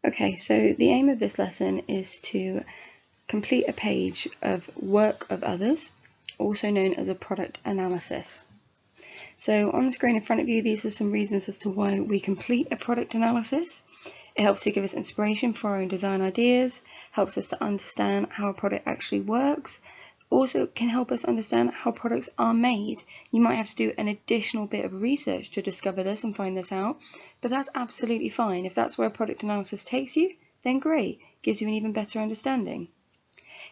Okay, so the aim of this lesson is to complete a page of work of others, also known as a product analysis. So on the screen in front of you, these are some reasons as to why we complete a product analysis. It helps to give us inspiration for our own design ideas, helps us to understand how a product actually works, also can help us understand how products are made. You might have to do an additional bit of research to discover this and find this out, but that's absolutely fine. If that's where a product analysis takes you, then great, gives you an even better understanding.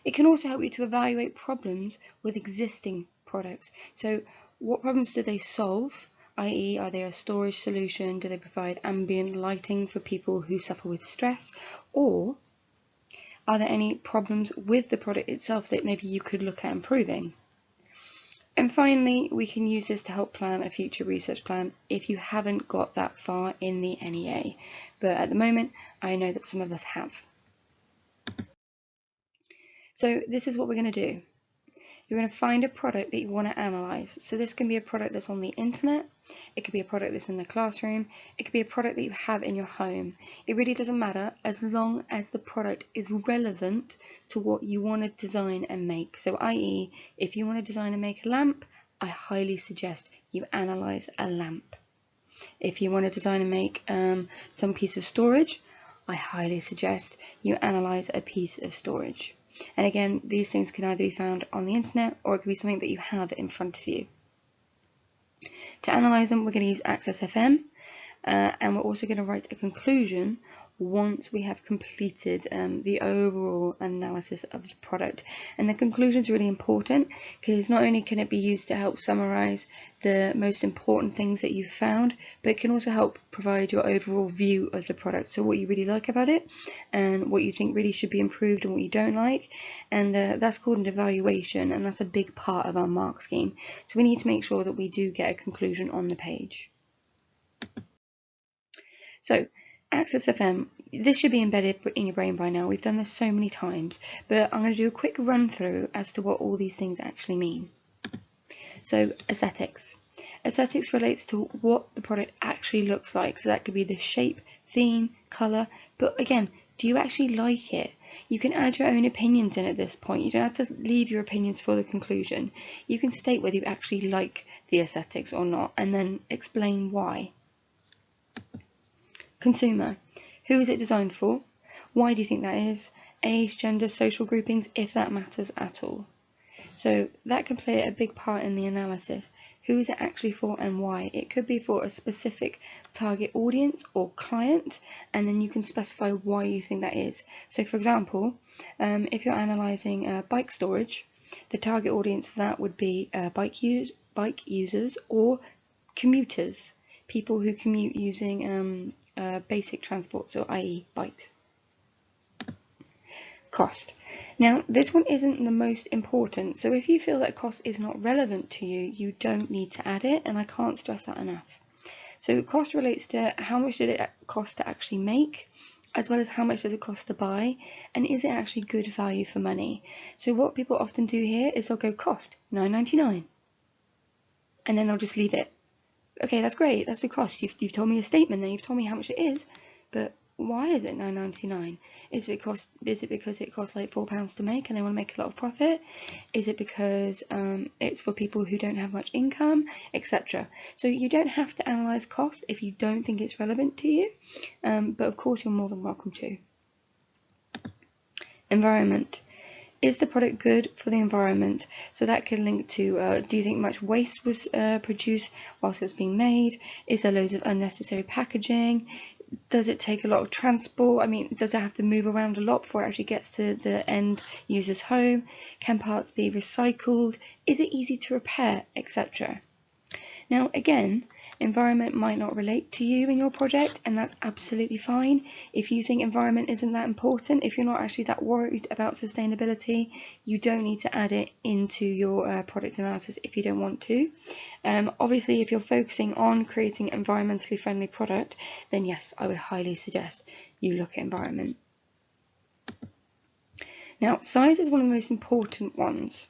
It can also help you to evaluate problems with existing products. So what problems do they solve? i.e., are they a storage solution? Do they provide ambient lighting for people who suffer with stress? Or are there any problems with the product itself that maybe you could look at improving? And finally, we can use this to help plan a future research plan if you haven't got that far in the NEA. But at the moment, I know that some of us have. So this is what we're going to do. You're going to find a product that you want to analyse. So this can be a product that's on the internet, it could be a product that's in the classroom, it could be a product that you have in your home. It really doesn't matter as long as the product is relevant to what you want to design and make. So i.e., if you want to design and make a lamp, I highly suggest you analyse a lamp. If you want to design and make some piece of storage, I highly suggest you analyse a piece of storage. And again, these things can either be found on the internet or it could be something that you have in front of you. To analyse them, we're going to use Access FM, and we're also going to write a conclusion once we have completed the overall analysis of the product. And the conclusion is really important because not only can it be used to help summarise the most important things that you've found, but it can also help provide your overall view of the product. So what you really like about it and what you think really should be improved and what you don't like. And that's called an evaluation, and that's a big part of our mark scheme. So we need to make sure that we do get a conclusion on the page. So Access FM, this should be embedded in your brain by now. We've done this so many times, but I'm going to do a quick run through as to what all these things actually mean. So aesthetics. Aesthetics relates to what the product actually looks like. So that could be the shape, theme, colour, but again, do you actually like it? You can add your own opinions in at this point. You don't have to leave your opinions for the conclusion. You can state whether you actually like the aesthetics or not, and then explain why. Consumer. Who is it designed for? Why do you think that is? Age, gender, social groupings, if that matters at all. So that can play a big part in the analysis. Who is it actually for and why? It could be for a specific target audience or client, and then you can specify why you think that is. So for example, if you're analysing bike storage, the target audience for that would be bike users or commuters, people who commute using basic transport, so i.e. bikes. Cost. Now this one isn't the most important, so if you feel that cost is not relevant to you, you don't need to add it, and I can't stress that enough. So cost relates to how much did it cost to actually make, as well as how much does it cost to buy, and is it actually good value for money. So what people often do here is they'll go cost $9.99 and then they'll just leave it. Okay, that's great, that's the cost. You've told me a statement then, you've told me how much it is, but why is it $9.99? Is it because it costs like £4 to make and they want to make a lot of profit? Is it because it's for people who don't have much income, etc.? So you don't have to analyse cost if you don't think it's relevant to you, but of course you're more than welcome to. Environment. Is the product good for the environment? So that could link to, do you think much waste was produced whilst it was being made? Is there loads of unnecessary packaging? Does it take a lot of transport? I mean, does it have to move around a lot before it actually gets to the end user's home? Can parts be recycled? Is it easy to repair, etc.? Now again, environment might not relate to you in your project, and that's absolutely fine. If you think environment isn't that important, if you're not actually that worried about sustainability, you don't need to add it into your product analysis if you don't want to. Obviously, if you're focusing on creating an environmentally friendly product, then yes, I would highly suggest you look at environment. Now, size is one of the most important ones.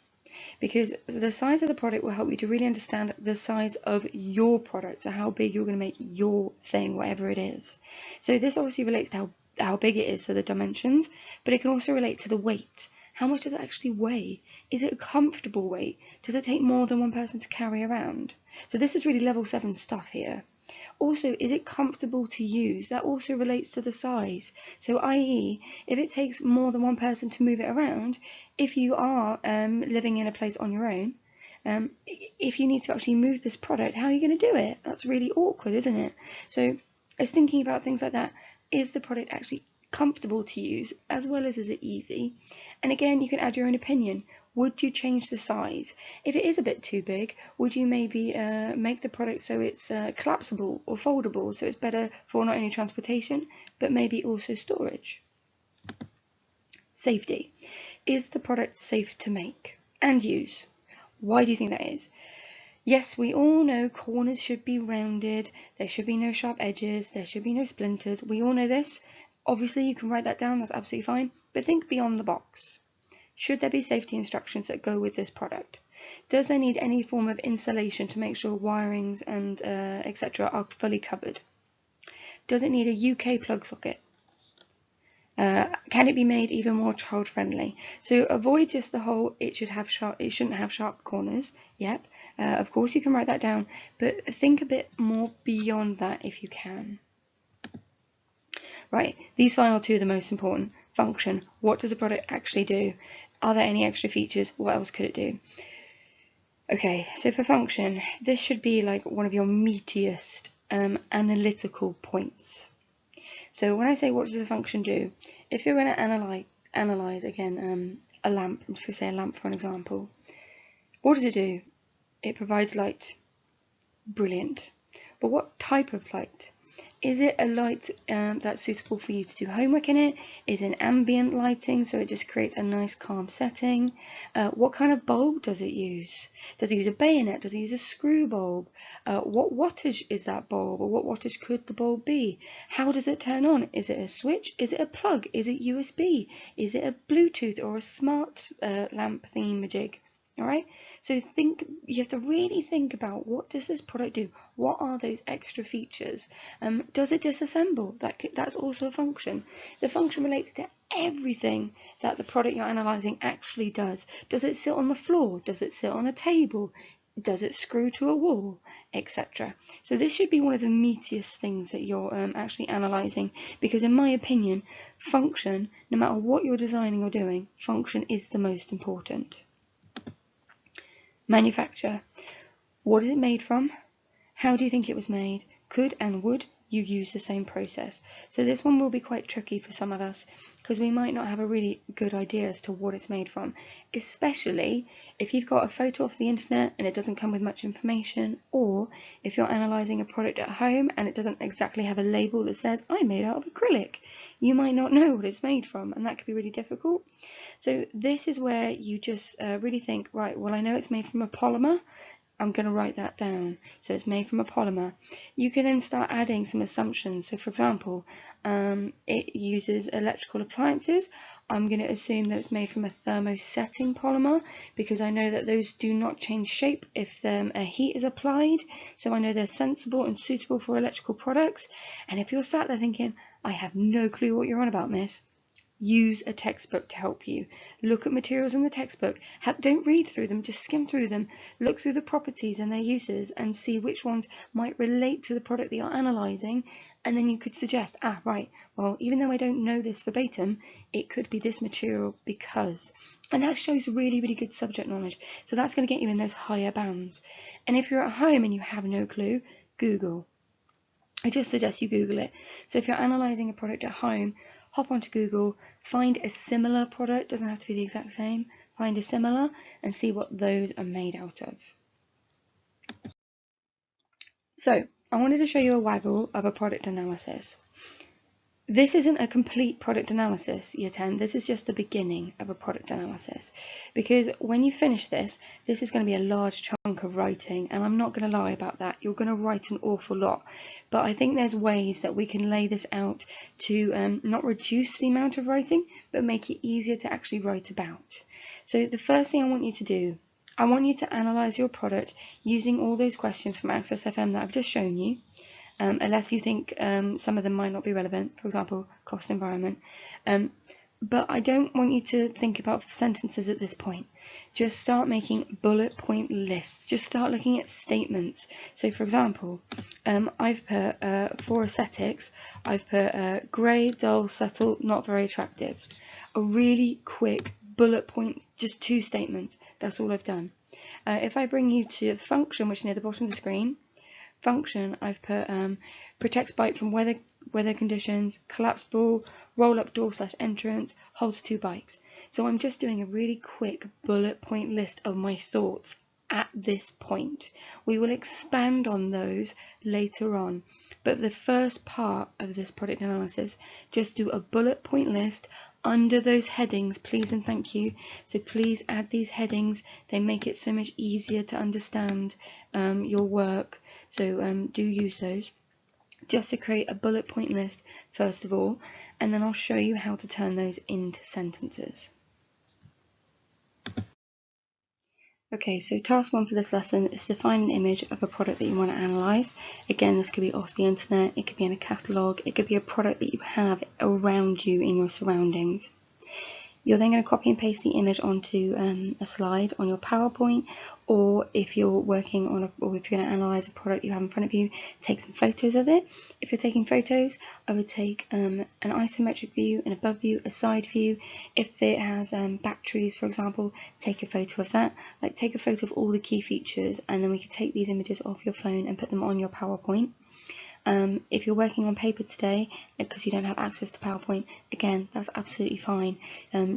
because the size of the product will help you to really understand the size of your product, so how big you're going to make your thing, whatever it is. So this obviously relates to how big it is, so the dimensions, but it can also relate to the weight. How much does it actually weigh? Is it a comfortable weight? Does it take more than one person to carry around? So this is really level 7 stuff here. Also, is it comfortable to use? That also relates to the size. So i.e., if it takes more than one person to move it around, if you are living in a place on your own, if you need to actually move this product, how are you going to do it? That's really awkward, isn't it? So it's thinking about things like that. Is the product actually comfortable to use, as well as is it easy? And again, you can add your own opinion. Would you change the size? If it is a bit too big, would you maybe make the product so it's collapsible or foldable, so it's better for not only transportation, but maybe also storage? Safety. Is the product safe to make and use? Why do you think that is? Yes, we all know corners should be rounded, there should be no sharp edges, there should be no splinters. We all know this. Obviously, you can write that down, that's absolutely fine, but think beyond the box. Should there be safety instructions that go with this product? Does there need any form of insulation to make sure wirings and etc. are fully covered? Does it need a UK plug socket? Can it be made even more child friendly? So avoid just the whole it shouldn't have sharp corners. Yep, of course you can write that down, but think a bit more beyond that if you can. Right, these final two are the most important. Function. What does the product actually do? Are there any extra features? What else could it do? Okay, so for function, this should be like one of your meatiest analytical points. So when I say what does a function do, if you're going to analyze again a lamp, I'm just going to say a lamp for an example. What does it do? It provides light. Brilliant. But what type of light? Is it a light that's suitable for you to do homework in it? Is it ambient lighting, so it just creates a nice calm setting? What kind of bulb does it use? Does it use a bayonet? Does it use a screw bulb? What wattage is that bulb, or what wattage could the bulb be? How does it turn on? Is it a switch? Is it a plug? Is it USB? Is it a Bluetooth or a smart lamp thingy-majig? All right, so you have to really think about, what does this product do? What are those extra features? Does it disassemble? That's also a function. The function relates to everything that the product you're analysing actually does. Does it sit on the floor? Does it sit on a table? Does it screw to a wall, etc.? So this should be one of the meatiest things that you're actually analysing, because in my opinion, function, no matter what you're designing or doing, function is the most important. Manufacture. What is it made from? How do you think it was made? Could and would you use the same process? So this one will be quite tricky for some of us, because we might not have a really good idea as to what it's made from, especially if you've got a photo off the internet and it doesn't come with much information, or if you're analysing a product at home and it doesn't exactly have a label that says I'm made out of acrylic. You might not know what it's made from, and that could be really difficult. So this is where you just really think, right, well, I know it's made from a polymer. I'm going to write that down. So it's made from a polymer. You can then start adding some assumptions. So for example, it uses electrical appliances. I'm going to assume that it's made from a thermosetting polymer, because I know that those do not change shape if a heat is applied. So I know they're sensible and suitable for electrical products. And if you're sat there thinking, I have no clue what you're on about, miss, use a textbook to help you. Look at materials in the textbook. Don't read through them, just skim through them. Look through the properties and their uses and see which ones might relate to the product that you're analysing. And then you could suggest, right, well, even though I don't know this verbatim, it could be this material because. And that shows really, really good subject knowledge. So that's going to get you in those higher bands. And if you're at home and you have no clue, Google. I just suggest you Google it. So if you're analysing a product at home, hop onto Google, find a similar product, doesn't have to be the exact same, find a similar and see what those are made out of. So I wanted to show you a waggle of a product analysis. This isn't a complete product analysis, Year 10, this is just the beginning of a product analysis, because when you finish this, this is going to be a large chunk of writing, and I'm not going to lie about that, you're going to write an awful lot, but I think there's ways that we can lay this out to not reduce the amount of writing, but make it easier to actually write about. So the first thing I want you to do I want you to analyse your product using all those questions from Access FM that I've just shown you, unless you think some of them might not be relevant, for example, cost environment. But I don't want you to think about sentences at this point. Just start making bullet point lists. Just start looking at statements. So for example, I've put, for aesthetics, I've put grey, dull, subtle, not very attractive. A really quick bullet points, just 2 statements. That's all I've done. If I bring you to function, which is near the bottom of the screen, function, I've put protects bike from weather conditions, collapsible, roll-up door / entrance, holds 2 bikes. So I'm just doing a really quick bullet point list of my thoughts at this point. We will expand on those later on, but the first part of this product analysis, just do a bullet point list under those headings, please and thank you. So please add these headings, they make it so much easier to understand your work, so do use those. Just to create a bullet point list first of all, and then I'll show you how to turn those into sentences. Okay, so task 1 for this lesson is to find an image of a product that you want to analyse. Again, this could be off the internet, it could be in a catalogue, it could be a product that you have around you in your surroundings. You're then going to copy and paste the image onto a slide on your PowerPoint, or if you're working on or if you're going to analyse a product you have in front of you, take some photos of it. If you're taking photos, I would take an isometric view, an above view, a side view. If it has batteries, for example, take a photo of that. Like, take a photo of all the key features, and then we could take these images off your phone and put them on your PowerPoint. If you're working on paper today because you don't have access to PowerPoint, again, that's absolutely fine.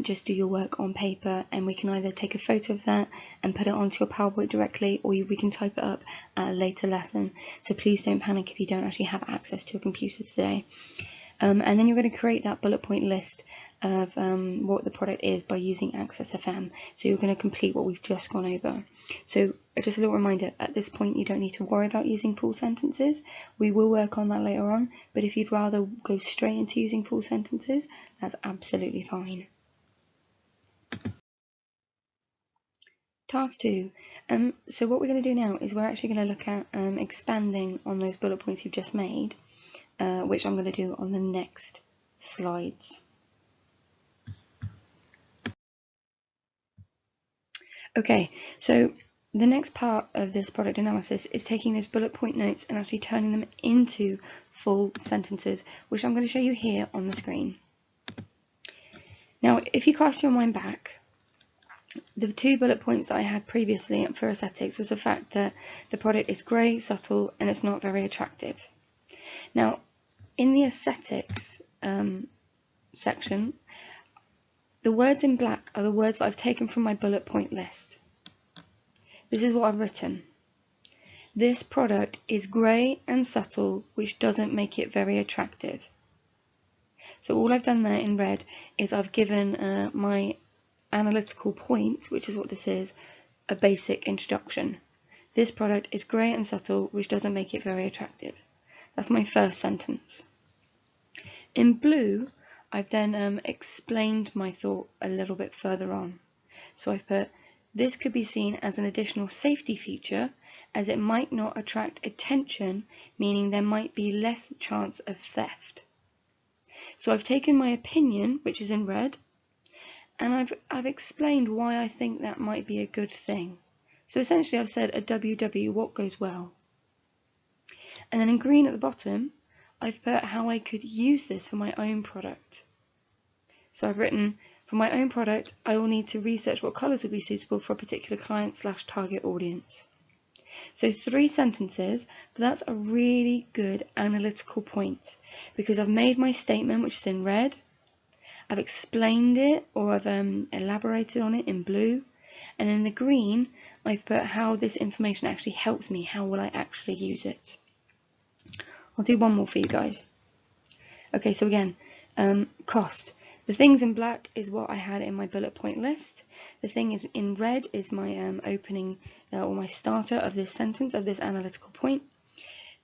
Just do your work on paper, and we can either take a photo of that and put it onto your PowerPoint directly, or we can type it up at a later lesson. So please don't panic if you don't actually have access to a computer today. And then you're going to create that bullet point list of what the product is by using Access FM. So you're going to complete what we've just gone over. So just a little reminder, at this point you don't need to worry about using full sentences. We will work on that later on, but if you'd rather go straight into using full sentences, that's absolutely fine. Task 2. So what we're going to do now is we're actually going to look at expanding on those bullet points you've just made, which I'm going to do on the next slides. Okay, so the next part of this product analysis is taking those bullet point notes and actually turning them into full sentences, which I'm going to show you here on the screen. Now, if you cast your mind back, the 2 bullet points that I had previously for aesthetics was the fact that the product is grey, subtle, and it's not very attractive. Now, in the aesthetics section, the words in black are the words that I've taken from my bullet point list. This is what I've written. This product is grey and subtle, which doesn't make it very attractive. So all I've done there in red is I've given my analytical point, which is what this is, a basic introduction. This product is grey and subtle, which doesn't make it very attractive. That's my first sentence. In blue, I've then explained my thought a little bit further on. So I've put, this could be seen as an additional safety feature, as it might not attract attention, meaning there might be less chance of theft. So I've taken my opinion, which is in red, and I've explained why I think that might be a good thing. So essentially I've said a WW, what goes well. And then in green at the bottom, I've put how I could use this for my own product. So I've written, for my own product, I will need to research what colours would be suitable for a particular client / target audience. So 3 sentences, but that's a really good analytical point, because I've made my statement, which is in red, I've explained it, or I've elaborated on it in blue, and in the green, I've put how this information actually helps me, how will I actually use it. I'll do one more for you guys. Okay, so again, cost. The things in black is what I had in my bullet point list. The thing is in red is my opening or my starter of this sentence, of this analytical point.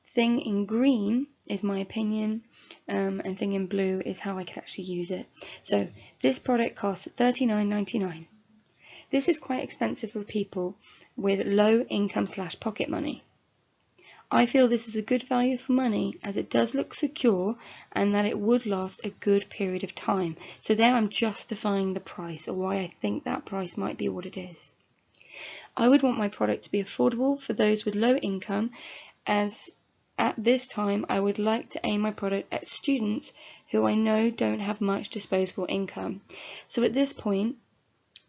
Thing in green is my opinion, and thing in blue is how I can actually use it. So this product costs $39.99. This is quite expensive for people with low income / pocket money. I feel this is a good value for money as it does look secure and that it would last a good period of time. So there I'm justifying the price, or why I think that price might be what it is. I would want my product to be affordable for those with low income, as at this time I would like to aim my product at students who I know don't have much disposable income. So at this point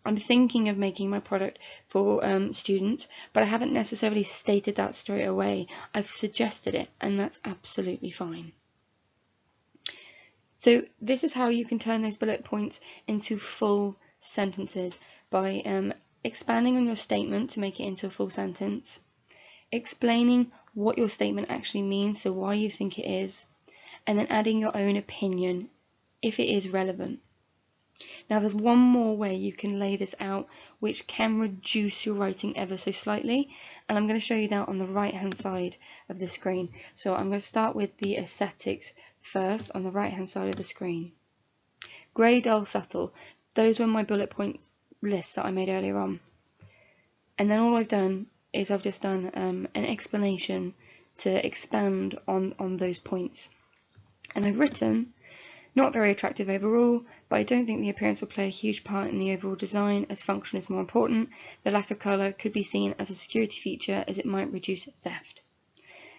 I'm thinking of making my product for students, but I haven't necessarily stated that straight away. I've suggested it, and that's absolutely fine. So this is how you can turn those bullet points into full sentences by expanding on your statement to make it into a full sentence, explaining what your statement actually means, so why you think it is, and then adding your own opinion if it is relevant. Now there's one more way you can lay this out which can reduce your writing ever so slightly, and I'm going to show you that on the right hand side of the screen. So I'm going to start with the aesthetics first on the right hand side of the screen. Grey, dull, subtle. Those were my bullet point lists that I made earlier on. And then all I've done is I've just done an explanation to expand on those points. And I've written, not very attractive overall, but I don't think the appearance will play a huge part in the overall design, as function is more important. The lack of colour could be seen as a security feature, as it might reduce theft.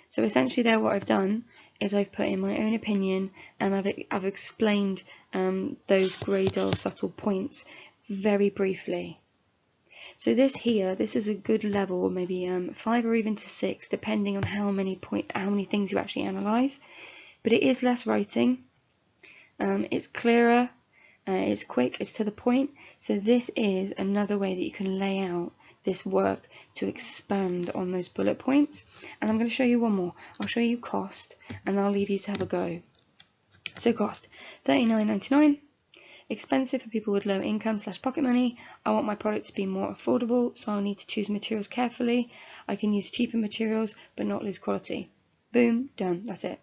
So essentially there what I've done is I've put in my own opinion, and I've explained those grey, dull, subtle points very briefly. So this is a good level, maybe 5 or even to 6, depending on how many things you actually analyse. But it is less writing. It's clearer, it's quick, it's to the point. So this is another way that you can lay out this work to expand on those bullet points. And I'm going to show you one more. I'll show you cost, and I'll leave you to have a go. So cost, $39.99. Expensive for people with low income / pocket money. I want my product to be more affordable, so I'll need to choose materials carefully. I can use cheaper materials but not lose quality. Boom, done, that's it.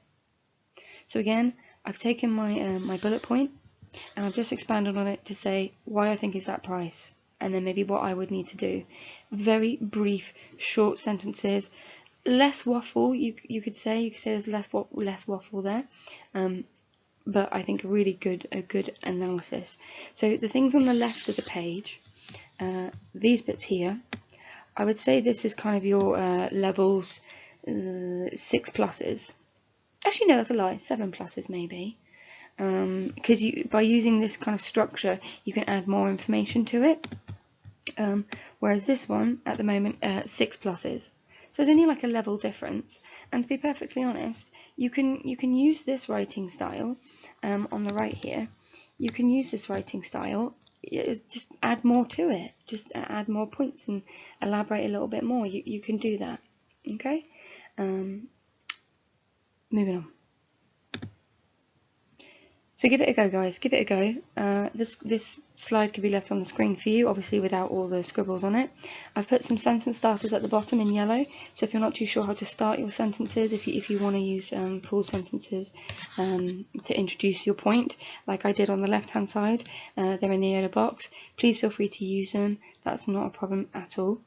So again, I've taken my bullet point and I've just expanded on it to say why I think is that price, and then maybe what I would need to do. Very brief, short sentences, less waffle. You could say there's less waffle there, but I think a good analysis. So the things on the left of the page, these bits here, I would say this is kind of your levels 6 pluses. Actually, no, that's a lie. 7 pluses maybe, because by using this kind of structure, you can add more information to it. Whereas this one, at the moment, 6 pluses. So there's only like a level difference. And to be perfectly honest, you can use this writing style on the right here. You can use this writing style. Just add more to it. Just add more points and elaborate a little bit more. You can do that. Okay. Moving on. So give it a go, guys. Give it a go. This slide can be left on the screen for you, obviously without all the scribbles on it. I've put some sentence starters at the bottom in yellow, so if you're not too sure how to start your sentences, if you want to use full sentences to introduce your point, like I did on the left-hand side, they're in the yellow box. Please feel free to use them. That's not a problem at all.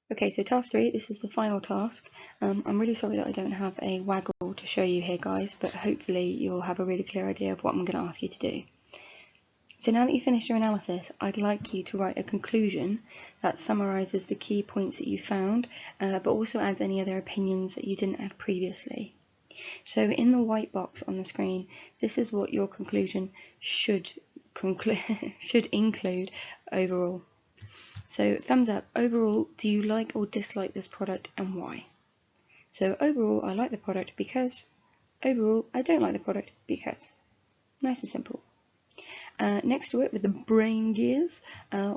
Okay, so task 3, this is the final task. I'm really sorry that I don't have a waggle to show you here, guys, but hopefully you'll have a really clear idea of what I'm going to ask you to do. So now that you've finished your analysis, I'd like you to write a conclusion that summarises the key points that you found, but also adds any other opinions that you didn't add previously. So in the white box on the screen, this is what your conclusion should include overall. So thumbs up, overall, do you like or dislike this product and why? So overall, I like the product because. Overall, I don't like the product because. Nice and simple. Next to it, with the brain gears,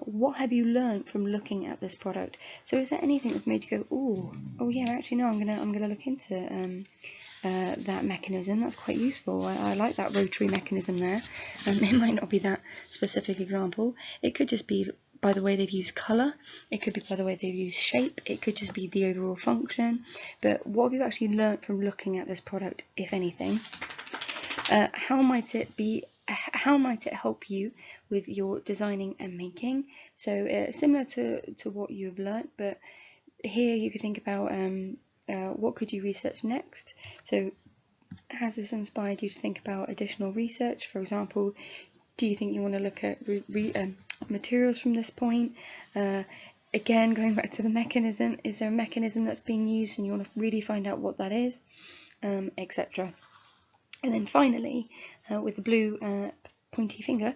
what have you learned from looking at this product? So is there anything that made you go, oh yeah, actually no, I'm gonna look into that mechanism. That's quite useful. I like that rotary mechanism there. It might not be that specific example. It could just be by the way they've used colour. It could be by the way they've used shape. It could just be the overall function. But what have you actually learnt from looking at this product, if anything? How might it help you with your designing and making? So similar to what you've learnt, but here you could think about what could you research next? So has this inspired you to think about additional research? For example, do you think you want to look at materials from this point? Again, going back to the mechanism, is there a mechanism that's being used and you want to really find out what that is, etc. And then finally, with the blue pointy finger,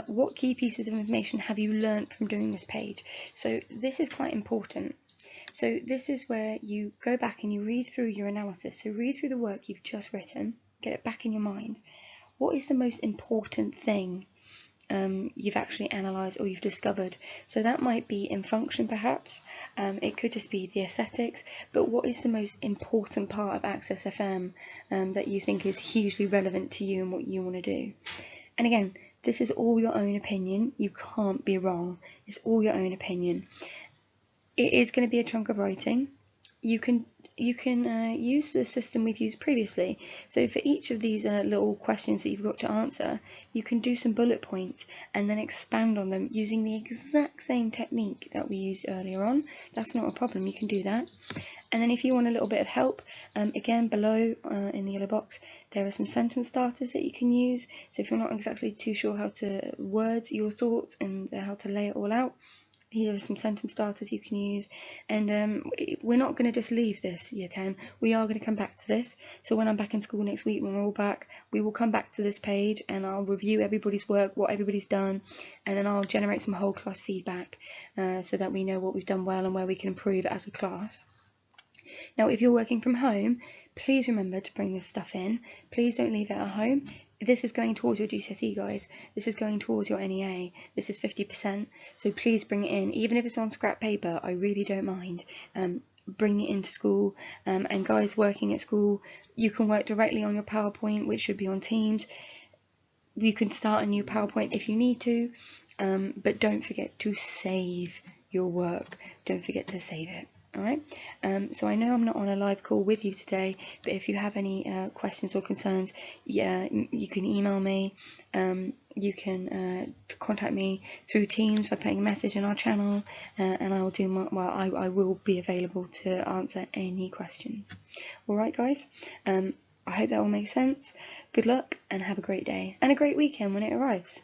what key pieces of information have you learnt from doing this page? So this is quite important. So this is where you go back and you read through your analysis. So read through the work you've just written, get it back in your mind. What is the most important thing you've actually analysed or you've discovered? So that might be in function perhaps, it could just be the aesthetics, but what is the most important part of Access FM that you think is hugely relevant to you and what you want to do? And again, this is all your own opinion, you can't be wrong, it's all your own opinion. It is going to be a chunk of writing. You can use the system we've used previously. So for each of these little questions that you've got to answer, you can do some bullet points and then expand on them using the exact same technique that we used earlier on. That's not a problem, you can do that. And then if you want a little bit of help, again below in the yellow box, there are some sentence starters that you can use. So if you're not exactly too sure how to word your thoughts and how to lay it all out, here are some sentence starters you can use. And we're not going to just leave this year 10, we are going to come back to this. So when I'm back in school next week, when we're all back, we will come back to this page and I'll review everybody's work, what everybody's done, and then I'll generate some whole class feedback so that we know what we've done well and where we can improve as a class. Now, if you're working from home, please remember to bring this stuff in. Please don't leave it at home. This is going towards your GCSE, guys. This is going towards your NEA. This is 50%. So please bring it in. Even if it's on scrap paper, I really don't mind. Bring it into school. And guys working at school, you can work directly on your PowerPoint, which should be on Teams. You can start a new PowerPoint if you need to. But don't forget to save your work. Don't forget to save it. Alright, so I know I'm not on a live call with you today, but if you have any questions or concerns, yeah, you can email me, you can contact me through Teams by putting a message in our channel, and I will do I will be available to answer any questions. Alright guys, I hope that all makes sense. Good luck and have a great day, and a great weekend when it arrives.